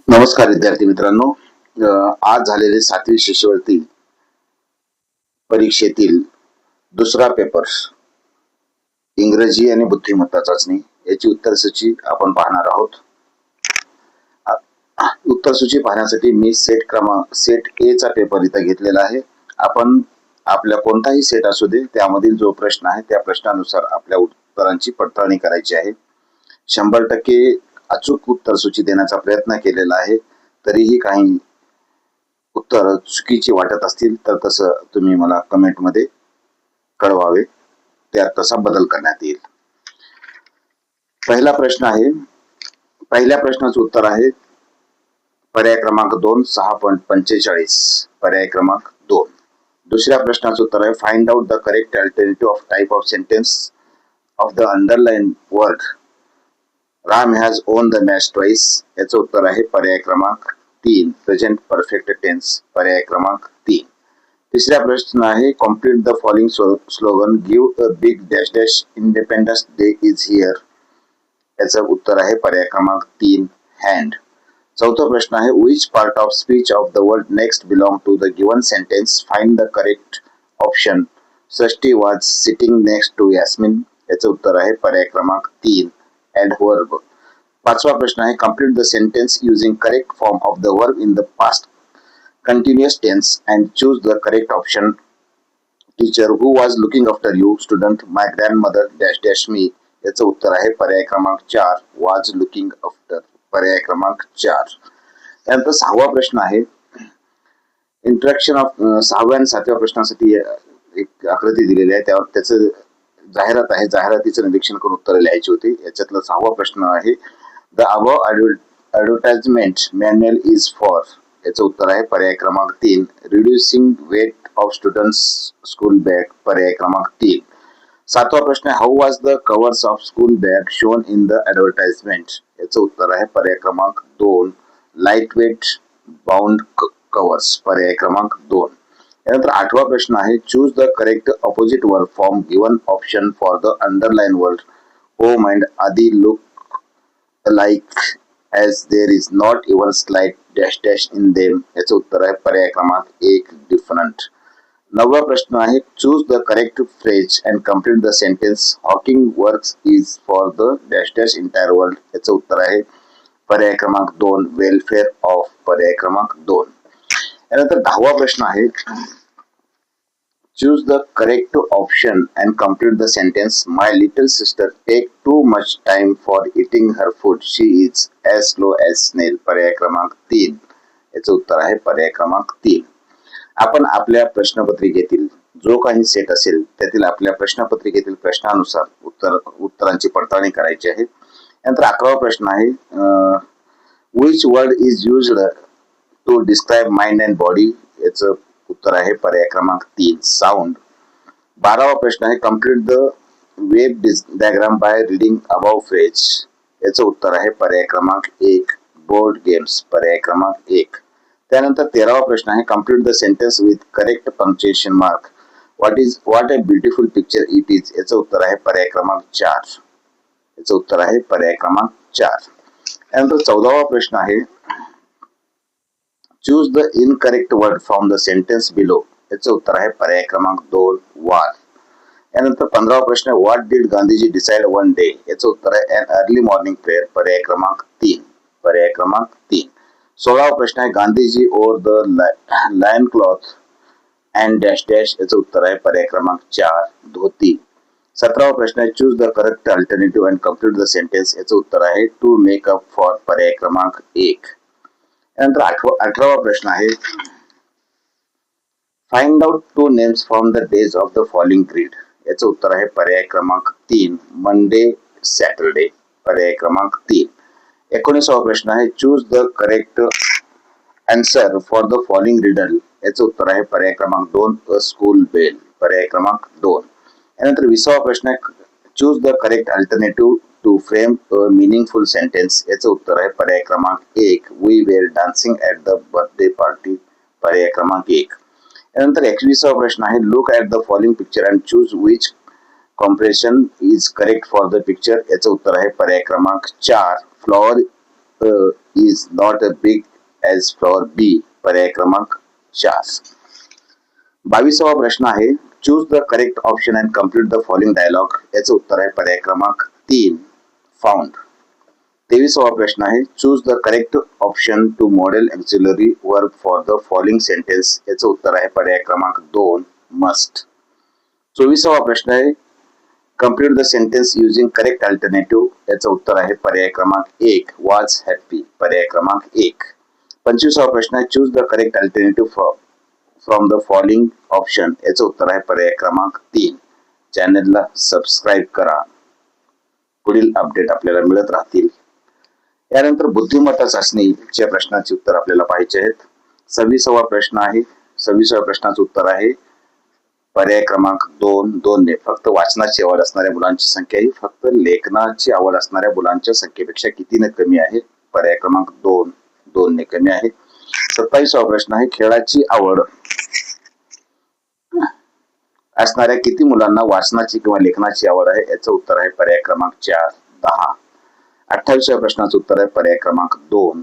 नमस्कार विद्यार्थी मित्रांनो. आज झालेले 7वी शिष्यवृत्ती परीक्षेतील दुसरा पेपर इंग्रजी आणि बुद्धिमत्ता चाचणी याची उत्तरसूची आपण पाहणार आहोत. उत्तरसूची पाहण्यासाठी मी सेट ए चा पेपर इथं घेतलेला आहे. आपण आपल्या कोणताही सेट असू दे त्यामधील जो प्रश्न आहे त्या प्रश्नानुसार आपल्या उत्तरांची पडताळणी करायची आहे. 100% अचूक उत्तरसूची देण्याचा प्रयत्न केलेला आहे. तरीही काही उत्तर चुकीची वाटत असतील तर तसं तुम्ही मला कमेंट मध्ये कळवावे, त्यात तसा बदल करण्यात येईल. पहिला प्रश्न आहे, पहिल्या प्रश्नाचं उत्तर आहे पर्याय क्रमांक 2 6.45. पर्याय क्रमांक 2. दुसऱ्या प्रश्नाचं उत्तर आहे find out the correct alternative of type of sentence of the underline word Ram has on the match twice. याचं उत्तर आहे पर्याय क्रमांक 3 प्रेझेंट परफेक्ट टेन्स. पर्याय क्रमांक 3. तिसरा प्रश्न आहे complete the following slogan give a big dash dash independence day is here. याचं उत्तर आहे पर्याय क्रमांक 3 हँड. चौथा प्रश्न आहे which part of speech of the word next belong to the given sentence find the correct option. Srishti was sitting next to Yasmin. याचं उत्तर आहे पर्याय क्रमांक 3 adverb. पाचवा प्रश्न आहे complete the sentence using correct form of the verb in the past continuous tense and choose the correct option. Teacher who was looking after you. Student my grandmother dash dash me. याचं उत्तर आहे पर्याय क्रमांक 4 was looking after. पर्याय क्रमांक 4. त्यानंतर सहावा प्रश्न आहे इंट्रॅक्शन ऑफ. 6व्या आणि 7व्या प्रश्नासाठी एक आकृती दिलेली आहे, त्यावर त्याचं जाहिरात आहे, जाहिरातीचं निरीक्षण करून उत्तर लिहायची होती. याच्यातला 6वा प्रश्न आहे the above advertisement manual is for. याचं उत्तर आहे पर्याय क्रमांक 3 reducing weight of students school bag. पर्याय क्रमांक 3. 7वा प्रश्न how was the covers of school bag shown in the advertisement. याचं उत्तर आहे पर्याय क्रमांक 2 लाईट वेट बाउंड कवर्स. पर्याय क्रमांक 2. त्यानंतर 8वा प्रश्न आहे choose the correct opposite word form given option for the underline word home and आदी look like as there is not even slight dash dash in them. याचं उत्तर आहे पर्याय क्रमांक 1 डिफरंट. 9वा प्रश्न आहे choose the correct phrase and complete the sentence Hawking works is for the dash dash entire world. याचं उत्तर आहे पर्याय क्रमांक 2 वेलफेअर ऑफ. पर्याय क्रमांक 2. त्यानंतर 10वा प्रश्न आहे choose the correct option and complete the sentence my little sister take too much time for eating her food she is as slow as snail. पर्याय क्रमांक 3. याचं उत्तर आहे पर्याय क्रमांक 3. आपण आपल्या प्रश्नपत्रिकेतील जो काही सेट असेल त्यातील आपल्या प्रश्नपत्रिकेतील प्रश्नानुसार उत्तरांची पडताळणी करायची आहे. नंतर 11वा प्रश्न आहे which word is used to describe mind and body. याचं उत्तर आहे पर्याय क्रमांक 3 साऊंड. 12वा प्रश्न आहे complete the web diagram by reading above phrase. याचं उत्तर आहे पर्याय क्रमांक 1 बोर्ड गेम्स. पर्याय क्रमांक 1. त्यानंतर 13वा प्रश्न आहे complete the sentence with correct punctuation mark what a beautiful picture it is. याचं उत्तर आहे पर्याय क्रमांक 4. याचं उत्तर आहे पर्याय क्रमांक 4. त्यानंतर 14वा प्रश्न आहे choose the incorrect word from the sentence below. याचं उत्तर आहे पर्याय क्रमांक 2 वार. यानंतर 15वा प्रश्न what did Gandhiji decide one day. याचं उत्तर आहे अन अर्ली मॉर्निंग प्रेयर. पर्याय क्रमांक 3. पर्याय क्रमांक 3. 16वा प्रश्न आहे Gandhiji over the loin cloth and dash dash. याचं उत्तर आहे पर्याय क्रमांक 4 धोती. 17वा प्रश्न आहे choose the correct alternative and complete the sentence. याचं उत्तर आहे टू मेक अप फॉर. पर्याय क्रमांक 1. त्यानंतर 18वा प्रश्न आहे find out 2 names from the days of the following grid. याचं उत्तर आहे पर्याय क्रमांक 3 मंडे सॅटरडे. पर्याय क्रमांक 3. 19वा प्रश्न आहे choose the correct answer for the following riddle. याचं उत्तर आहे पर्याय क्रमांक 2 अ स्कूल बेल. पर्याय क्रमांक 2. यानंतर 20वा प्रश्न आहे choose the correct alternative to frame a meaningful sentence. याचं उत्तर आहे पर्याय क्रमांक 1 we were dancing at the birthday party. पर्याय क्रमांक 1. यानंतर 21वा प्रश्न आहे look at the following picture and choose which comparison is correct for the picture. याचं उत्तर आहे पर्याय क्रमांक 4 flower is is not a big as flower B, पर्याय क्रमांक 4. 22वा प्रश्न आहे, choose the correct option and complete the following dialogue. याचं उत्तर आहे पर्याय क्रमांक 3, फाउंड. 23वा प्रश्न आहे, choose the correct option to modal auxiliary verb for the following sentence. याचं उत्तर आहे पर्याय क्रमांक 2, मस्ट. 24वा प्रश्न आहे, complete the sentence using correct alternative. याचं उत्तर आहे पर्याय क्रमांक 1, वॉज हॅपी, पर्याय क्रमांक 1. 25वा प्रश्न आहे, choose the correct alternative from the following option. याचं उत्तर आहे पर्याय क्रमांक 3. चॅनलला सबस्क्राईब करा, पुढील अपडेट आपल्याला मिळत राहतील. यानंतर बुद्धिमत्ता चाचणीच्या प्रश्नाचे उत्तर आपल्याला पाहायचे आहेत. 26वा प्रश्न आहे. 26व्या प्रश्नाचं उत्तर आहे पर्याय क्रमांक 2 ने. फक्त वाचनाची आवड असणाऱ्या मुलांची संख्या ही फक्त लेखनाची आवड असणाऱ्या मुलांच्या संख्येपेक्षा कितीने कमी आहे? पर्याय क्रमांक 2 ने कमी आहे. 27वा प्रश्न आहे, खेळाची आवड असणाऱ्या किती मुलांना वाचनाची किंवा लेखनाची आवड आहे? याचं उत्तर आहे पर्याय क्रमांक 4, 10. 28व्या प्रश्नाचं उत्तर आहे पर्याय क्रमांक 2.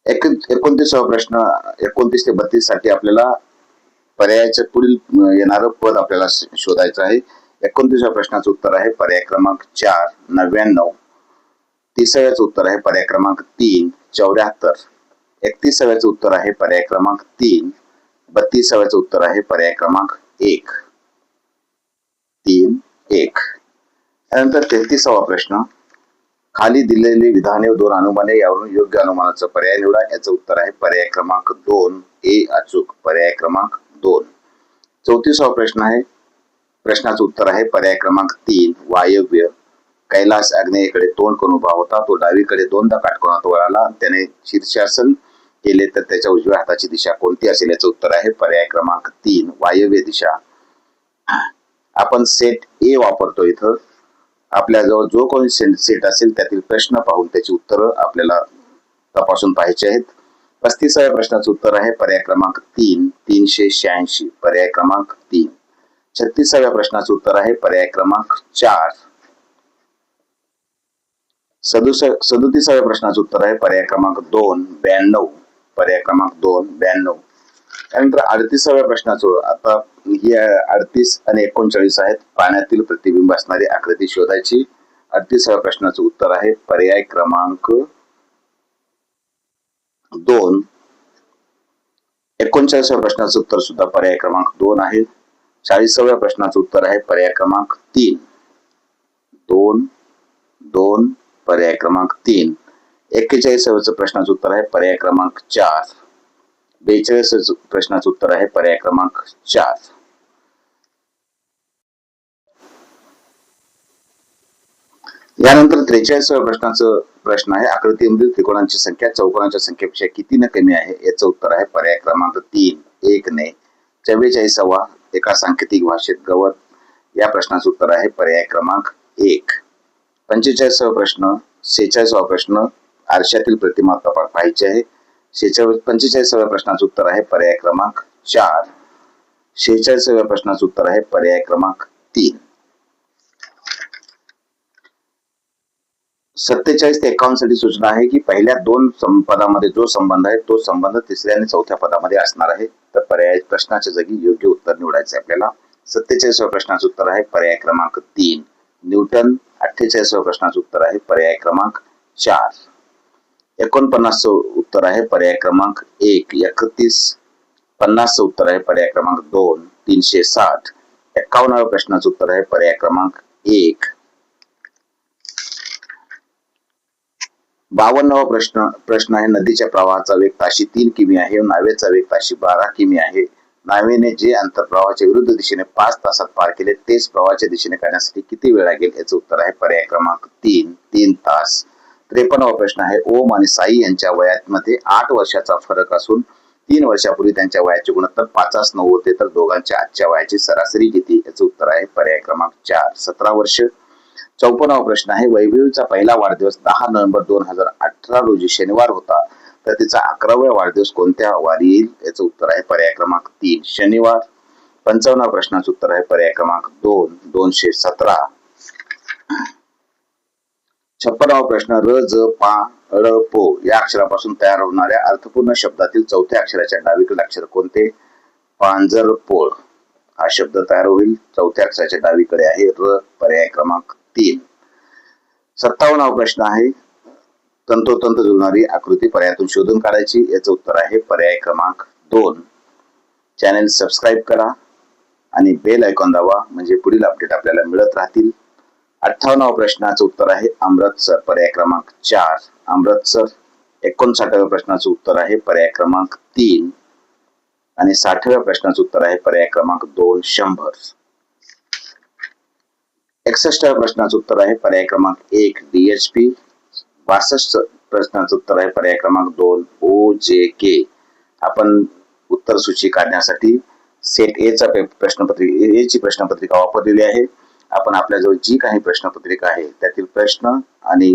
29वा प्रश्न 29 ते 32 साठी आपल्याला पर्यायाच्या पुढील येणारं पद आपल्याला शोधायचं आहे. 29व्या प्रश्नाचं उत्तर आहे पर्याय क्रमांक 4, 99. 30व्याचं उत्तर आहे पर्याय क्रमांक 3, 74. 31व्याचं उत्तर आहे पर्याय क्रमांक 3. 32व्याचं उत्तर आहे पर्याय क्रमांक 1, 3, 1. त्यानंतर 33वा प्रश्न, खाली दिलेली विधाने व 2 अनुमाने यावरून योग्य अनुमानाचा पर्याय निवडा. याचं उत्तर आहे पर्याय क्रमांक 2, ए अचूक, पर्याय क्रमांक 2. 34वा प्रश्न आहे, प्रश्नाचं उत्तर आहे पर्याय क्रमांक 3, वायव्य. कैलास आग्नेयेकडे तोंड करून उभा होता. तो डावीकडे 2दा काटकोनात वळाला. त्याने शीर्षासन केले तर त्याच्या उजव्या हाताची दिशा कोणती असेल? याचं उत्तर आहे पर्याय क्रमांक 3, वायव्य दिशा. आपण सेट ए वापरतो. इथं आपल्याजवळ जो कोणी सेट असेल त्यातील प्रश्न पाहून त्याची उत्तरं आपल्याला तपासून पाहायची आहेत. 35व्या प्रश्नाचं उत्तर आहे पर्याय क्रमांक 3, 386, पर्याय क्रमांक 3. 36व्या प्रश्नाचं उत्तर आहे पर्याय क्रमांक 4. 37व्या प्रश्नाचं उत्तर आहे पर्याय क्रमांक 2, 92, पर्याय क्रमांक 2, 92. त्यानंतर 38व्या प्रश्नाचं, आता ही 38 आणि 39 आहेत. पाण्यातील प्रतिबिंब असणारी आकृती शोधायची. 38व्या प्रश्नाचं उत्तर आहे पर्याय क्रमांक 2. 39व्या प्रश्नाचं उत्तर सुद्धा पर्याय क्रमांक 2 आहे. 40व्या प्रश्नाचं उत्तर आहे पर्याय क्रमांक 3, 2, 2, पर्याय क्रमांक 3. 41व्या प्रश्नाचं उत्तर आहे पर्याय क्रमांक 4. 42व्या प्रश्नाचं उत्तर आहे पर्याय क्रमांक 4. यानंतर 43व्या प्रश्नाचं प्रश्न आहे, आकृतीमधील त्रिकोणांची संख्या चौकोनांच्या संख्येपेक्षा कितीने कमी आहे? याचं उत्तर आहे पर्याय क्रमांक 3, 1 ने. 44वा एका सांकेतिक भाषेत गवत, या प्रश्नाचं उत्तर आहे पर्याय क्रमांक 1. 45वा प्रश्न, 46वा प्रश्न, आरशातील प्रतिमा पाहायची आहे. 45व्या प्रश्नाचं उत्तर आहे पर्याय क्रमांक 4. 46व्या प्रश्नाचं उत्तर आहे पर्याय क्रमांक 3. 47 ते 51 साठी सूचना आहे की पहिल्या 2 पदामध्ये जो संबंध आहे तो संबंध तिसऱ्या आणि चौथ्या पदामध्ये असणार आहे. तर पर्याय प्रश्नाच्या जागी योग्य उत्तर निवडायचे आपल्याला. 47व्या प्रश्नाचं उत्तर आहे पर्याय क्रमांक 3, न्यूटन. 48व्या प्रश्नाचं उत्तर आहे पर्याय क्रमांक 4. 49चं उत्तर आहे पर्याय क्रमांक 1. 50चं उत्तर आहे पर्याय क्रमांक 2, 360. 51व्या प्रश्नाचं उत्तर आहे पर्याय क्रमांक 1. 52वा प्रश्न आहे, नदीच्या प्रवाहाचा वेग ताशी 3 किमी आहे. नावेचा वेग ताशी 12 किमी आहे. नावेने जे अंतर प्रवाहाच्या विरुद्ध दिशेने 5 तासात पार केले तेच प्रवाहाच्या दिशेने करण्यासाठी किती वेळ लागेल? याचं उत्तर आहे पर्याय क्रमांक 3, 3 तास. 53वा प्रश्न आहे, ओम आणि साई यांच्या वयामध्ये 8 वर्षाचा फरक असून 3 वर्षापूर्वी त्यांच्या वयाचे गुणोत्तर 5:9 होते, तर दोघांच्या आजच्या वयाची सरासरी किती? याचं उत्तर आहे पर्याय क्रमांक 4, 17 वर्ष. 54वा प्रश्न आहे, वैभवीचा पहिला वाढदिवस 10 नोव्हेंबर 2018 रोजी शनिवार होता, तर तिचा 11वा वाढदिवस कोणत्या वारी येईल? याचं उत्तर आहे पर्याय क्रमांक 3, शनिवार. 55व्या प्रश्नाचं उत्तर आहे पर्याय क्रमांक 2, 217. 56वा प्रश्न र ज पा ळ पो या अक्षरापासून तयार होणाऱ्या अर्थपूर्ण शब्दातील चौथ्या अक्षराच्या डावीकडील अक्षर कोणते? पांजरपोळ हा शब्द तयार होईल. चौथ्या अक्षराच्या डावीकडे आहे र, पर्याय क्रमांक 3. 57वा प्रश्न आहे तंतोतंत जुळणारी आकृती पर्यायातून शोधून काढायची. याचं उत्तर आहे पर्याय क्रमांक 2. चॅनल सबस्क्राईब करा आणि बेल आयकॉन दाबा म्हणजे पुढील अपडेट आपल्याला मिळत राहतील. 58वा प्रश्नाचं उत्तर आहे अमृतसर, पर्याय क्रमांक 4. अमृतसर. 59व्या प्रश्नाचं उत्तर आहे पर्याय क्रमांक 3 आणि 60व्या प्रश्नाचं उत्तर आहे पर्याय क्रमांक 2 100. 61व्या प्रश्नाचं उत्तर आहे पर्याय क्रमांक 1 DHP. 62 प्रश्नाचं उत्तर आहे पर्याय क्रमांक 2 OJK. आपण उत्तर सूची काढण्यासाठी सेट ए चा प्रश्नपत्रिका वापरलेली आहे. आपण आपल्याजवळ जी काही प्रश्नपत्रिका आहे त्यातील प्रश्न आणि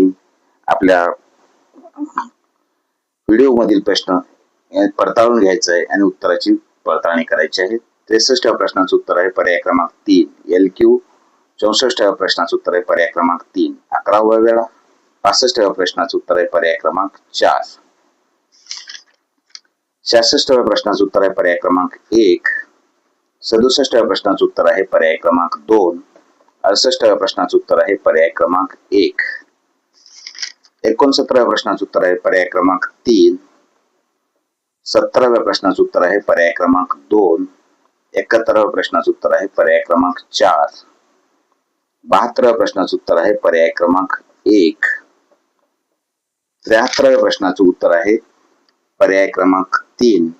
आपल्या व्हिडिओ मधील प्रश्न पडताळून घ्यायचा आहे आणि उत्तराची पडताळणी करायची आहे. 63व्या प्रश्नाचं उत्तर आहे पर्याय क्रमांक 3 LQ. 64व्या प्रश्नाचं उत्तर आहे पर्याय क्रमांक 3 11व्या वेळा. 65व्या प्रश्नाचं उत्तर आहे पर्याय क्रमांक 4. 66व्या प्रश्नाचं उत्तर आहे पर्याय क्रमांक 1. 67व्या प्रश्नाचं उत्तर आहे पर्याय क्रमांक 2. 68व्या प्रश्नाचं उत्तर आहे पर्याय क्रमांक 1. 69व्या प्रश्नाचं उत्तर आहे पर्याय क्रमांक 3. 70व्या प्रश्नाचं उत्तर आहे पर्याय क्रमांक 2. 71व्या प्रश्नाचं उत्तर आहे पर्याय क्रमांक 4. 72व्या प्रश्नाचं उत्तर आहे पर्याय क्रमांक 1. 73व्या प्रश्नाचं उत्तर आहे पर्याय क्रमांक 3.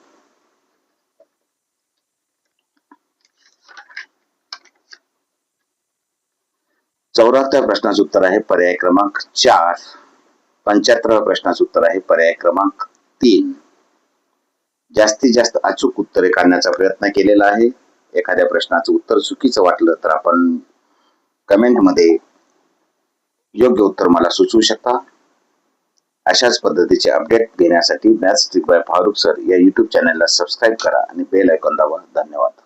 74व्या प्रश्नाचं उत्तर आहे पर्याय क्रमांक 4. 75व्या प्रश्नाचं उत्तर आहे पर्याय क्रमांक 3. जास्तीत जास्त अचूक उत्तरे काढण्याचा प्रयत्न केलेला आहे. एखाद्या प्रश्नाचं उत्तर चुकीचं वाटलं तर आपण कमेंट मध्ये योग्य उत्तर मला सुचवू शकता. अशाच पद्धतीचे अपडेट घेण्यासाठी maths trick by Farukh sir या YouTube चॅनलला सबस्क्राईब करा आणि बेल आयकॉन दाबा. धन्यवाद.